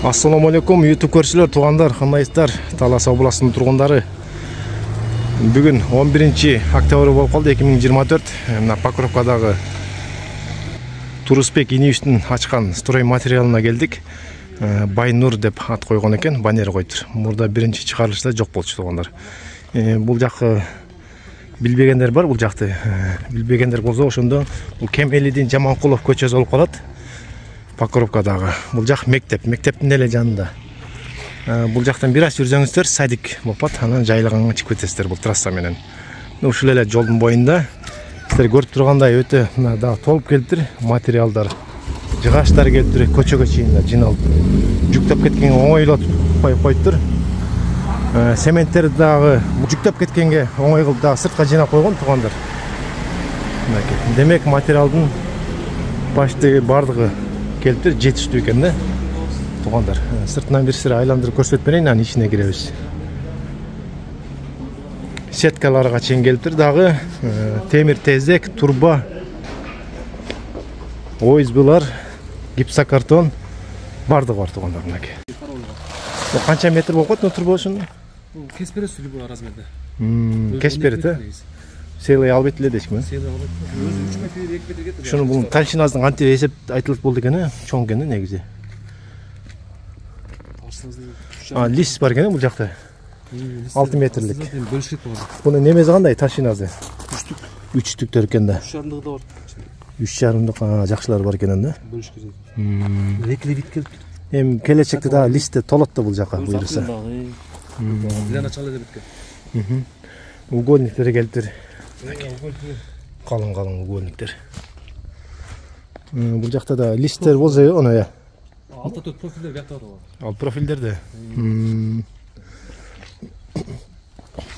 Assalamu алейкум, YouTube көршілер, туғандар, қандайсыздар, Талас облысының тұрғындары. Бүгін 11 октябрь болып қалды, 2024. Мына Покровкадағы Турысбек Инеевичтің ашқан строй материалына келдік. Байнур деп ат қойған екен, баннер қойды. Мұрда бірінші шығарылышта жоқ болды туғандар. Бұл жақы білбегендер бар, бұл жақты білбегендер болса, ошондо бұл Кемелидин Жаманкулов көчөсү болуп калат. Покровкадағы. Бұл жақ мектептің эле жанында. Бұл жақтан бир аз жүрсөңүздөр садик болуп, анан жайлыганга чыгып кетесиздер бул трасса менен. Ушул эле жолдун боюнда сиздер көрүп тургандай өтө да толуп келиптир материалдар. Жыгачтар келиптир, көчөгө чейин жиналып. Жүктөп кеткенге оңойлотуп коюптур. Сементтерди дагы жүктөп кеткенге оңой кылып дагы сыртка жыйнап койгон туугандар. Демек материалдын башты бардыгы келиптир, жетиштүү экен да. Туғандар, сыртынан бір сірі айландырып көрсетіп берейін, анан ичине киребиз. Сеткаларга чейин келиптир дагы, темир тезек, турба, ОСБ-лар, гипсокартон бардыгы бар туғандар мынакей. Канча метр болуп калат турба ушун? Кеспери любой размерде. Кеспери да? Сейлей албайт эле дешми? Сейлей албайт. Өзү 3 метр, 2 метр кетти. Шуну бул толщинасын кантип эсеп айтылып болду экен, чоң экен негизи. Лист бар экен бул жакта. 6 метрлик. Бөлүшөт болду. Бунун немеси кандай толщинасы? 3-түктөр экен да. 3,5 да бар. 3,5 жакшылар бар экен да. Бөлүшкө. Экли вит келип. Эми келечекте да листте толот да бул жака буйрса. Билен ачалы деп кеткен. Угольниктер келиптир. Калың угольниктер. Бул жакта да листтер болсо, оно я. Алта төрт профилдер бакта бар. Ал профилдерде.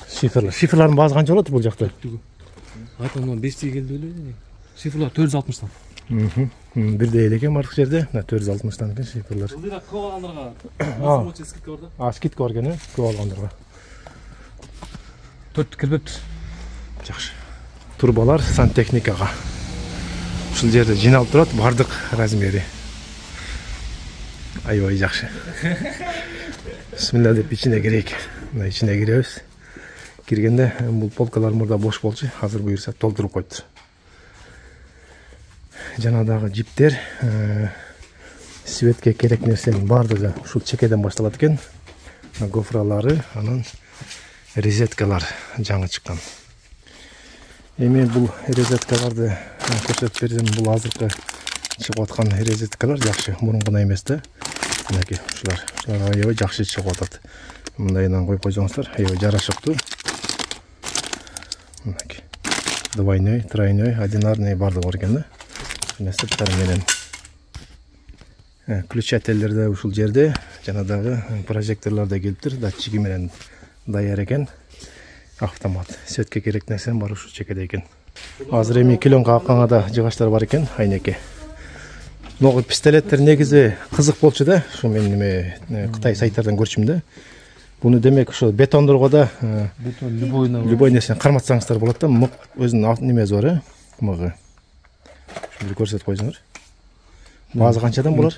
Шифрлардын баасы канча болот бул жакта? Айтамын 5 келди эле. Шифрлар 460тан. Бирдей эле экен бардык жерде. 460тан экен шифрлар. Бул да көп алгандарга скидка бар да. Скидка бар экен, көп алгандарга. 4 кирбептир. Жакшы. Турбалар сантехникага. Ушул жерде жиналып турат, бардык размери. Аябай жакшы. Бисмилла деп ичине кирейик. Мына ичине киребиз. Киргенде бул полкалар мурда бош болчу, азыр буйрса толтуруп коюптур. Жанадагы жиптер, светке керек нерсенин бардыгы ушул чекеден башталат экен. Гофралары, анан резеткалар жаңы чыккан. Эми бул резеткаларды көрсөтүп берсем, бул азыркы чыгып аткан резеткалар жакшы, мурункуна эмес да. Мынакей ушулар аябай жакшы чыгып атат. Мындайынан коюп койсоңуздар, аябай жарашыктуу. Мынакей. Двойной, тройной, одинарный бардыгы бар экен да. Сырттары менен. Ключателлер да ушул жерде, жанадагы прожекторлор да келиптир, датчиги менен даяр экен. Автомат. Светке керек нерсен бар ушул чекеде экен. Азыр эми килонга акканга да жыгачтар бар экен, айнеке. Могу пистолеттер негизи кызык болчу да. Ушу мен Кытай сайттардан көрчүм да. Буну демек ошо бетондорго да любой нерсени карматсаңыздар болот да. Мык өзүнүн немеси бар, мыгы. Шуну көрсөтүп койсоңуз. Баазы канчадан болот?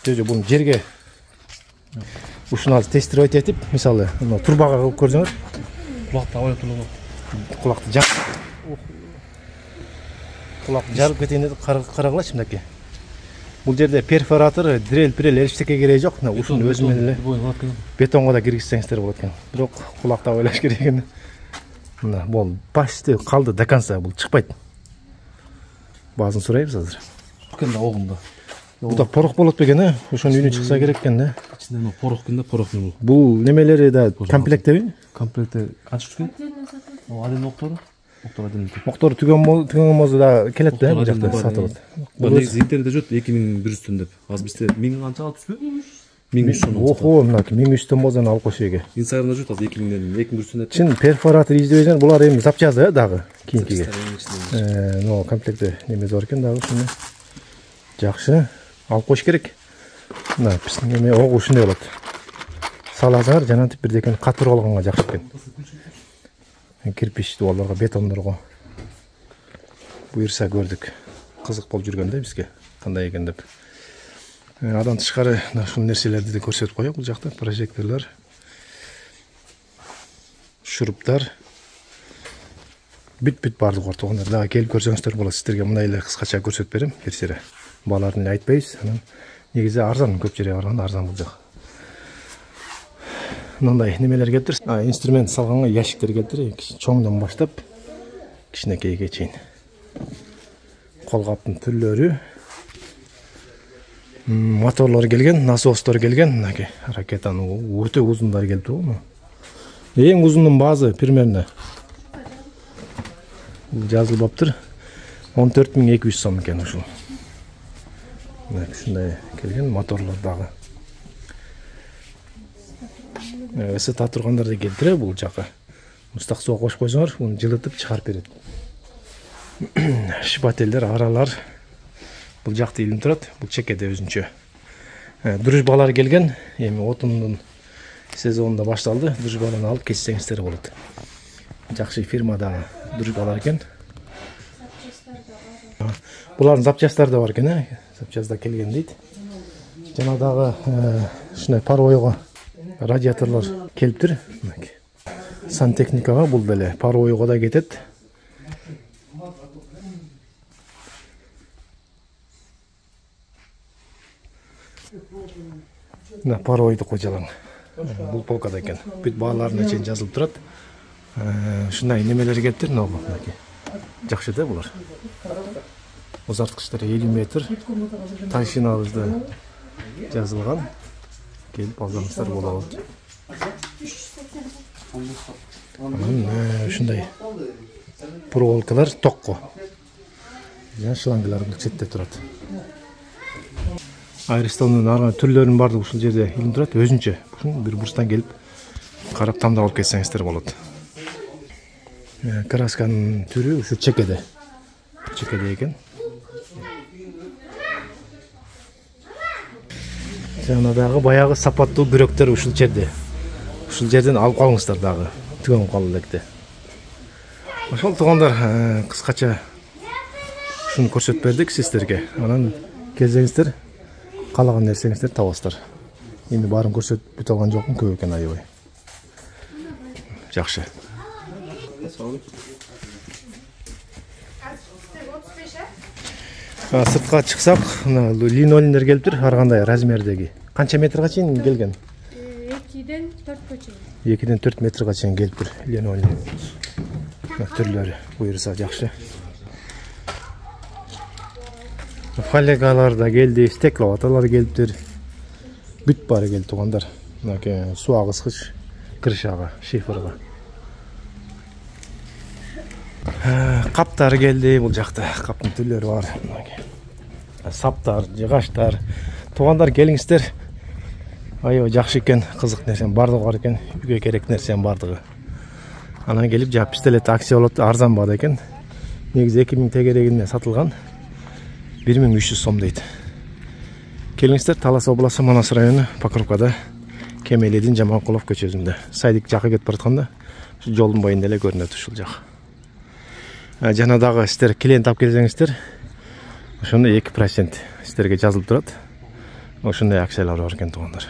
Жо, буну жерге ушуну азыр тестировать этип, мисалы, турбага кылып көрсөңүз. Кулакты абайлап туруп. Кулакты жарып кетейин деп карагылачы мынакей. Бул жерде перфоратор, дрель эчтеке кереги жок. Ушуну өзү менен эле бетонго да киргизсеңиздер болот экен. Бирок кулакты абайлаш керек экен. Мына бул почти калды до конца, бул чыкпайт. Баазын сурайбыз азыр. Кында огунда. Бул да порох болот бекен, ошонун үнү чыкса керек экен да. Ичинде порох кында, порох бул. Бул немелери да комплектеби? Комплекте канча түшкөн? Аден октору. Моктор түгөн мозу да келет да бул жакта сатылат. Бул негизи интернетте жот 2100 деп. Азыр бизде 1000 канча алып түспү? 1100. Охо, мынакей 1100 мозун алып коюш эге. Инстаграмда жот азыр 2000ден 2100 деп. Чын перфоратор издебесең, булар эми запчасты дагы кийинкиге. Но комплекте немеси бар экен дагы ушуну. Жакшы, алып коюш керек. Мына биздин эме ого ушундай болот. Салазар жанатып бирдекен катырып алганга жакшы экен. Кирпич дуалларга, бетондорго буйрса көрдүк. Кызык болуп жүргөндө бизге кандай экен деп. Адан тышкары ушул нерселерди да көрсөтүп коёк. Бул жакта прожекторлор, шуруптар, бүт бардыгы бар туугандар. Дагы келип көрсөңүздөр болот. Сиздерге мындай эле кыскача көрсөтүп берем. Берсере бааларын эле айтпайбыз. Анан негизи арзан, көп жерге барганда арзан бул жак. Мындай немелер келиптир. Инструмент салганга ящиктер келиптир. Чоңдон баштап кичинекейге чейин. Кол каптын түрлөрү, моторлор келген, насостор келген. Мынакей ракетанын өтө узундар келип турган. Эң узунун баазы примерно жазылбаптыр. 14.200 сом экен ушул. Ушундай келген моторлор дагы. Ысыта тургандарды келтире бул жака. Мустак сууга кошуп койсоңор, уну жылытып чыгарып берет. Шпателдер, аралар бул жакта илинип турат. Бул чекеде өзүнчө. Дружбалар келген. Эми отундун сезонунда башталды. Дружбаларын алып кетсеңиздер болот. Жакшы фирмадагы дружбалар экен. Булардын запчасттары да бар экен, запчаста келген дейт. Жана дагы ушундай паровойго радиаторлор келиптир. Сантехникага бул деле паровойго да кетет. Паровойду кожалаң. Бул полкада экен. Бүт бааларына чейин жазылып турат. Ушундай немелер келиптир, мынакей. Жакшы да булар. Узарткычтары 50 метр. Тайшинабызда жазылган. Келип алсаңыздар болот. Ушундай проволокалар токко. Жана шлангалар бул четте турат. Айрстонун арган түрлөрүнүн баардыгы ушул жерде илинип турат. Өзүнчө бир бурчтан келип карап тандап алып кетсеңиздер болот. Красканын түрү ушу чекеде. Чекеде экен. Жана дагы баягы сапаттуу бирөктөр ушул жерде. Ушул жерден алып калыңыздар дагы. Түгөнүп калды электе. Ошол туугандар, кыскача ушуну көрсөтүп бердик сиздерге. Анан келсеңиздер, каалаган нерсеңиздер табасыздар. Эми баарын көрсөтүп бүтө алган жокмун, көп экен аябай. Жакшы. Сыртка чыксак, линолеумдер келиптир, ар кандай размердеги. Канча метрге чейин келген? 2-ден 4 чейин. 2-ден 4 метрге чейин келиптир линолеум. Түрлөрү буйруса жакшы. Фольгалар да келди, стекловаталар келиптир. Бүт баары келди туугандар. Мынакей суу агызгыч крышага, шиферга. Каптар келди бул жакта. Каптын түрлөрү бар. Саптар, жыгачтар. Туугандар келиңиздер. Аябай жакшы экен, кызык нерсенин бардыгы бар экен. Үйгө керек нерсенин бардыгы. Анан келип жап пистолет акция болот, арзан баада экен. Негизи 2000 тегерегине сатылган. 1300 сом дейт. Келиңиздер, Талас областы Манас району Покровкада, Кемелидин Жаманкулов көчөсүндө. Сайдик жакка кетип баратканда, ушу жолдун боюнда эле көрүнөт ушул жак. Жана дагы сиздер клиент алып келсеңиздер, ошондо 2% сиздерге жазылып турат. Ошондой акциялар бар экен туугандар.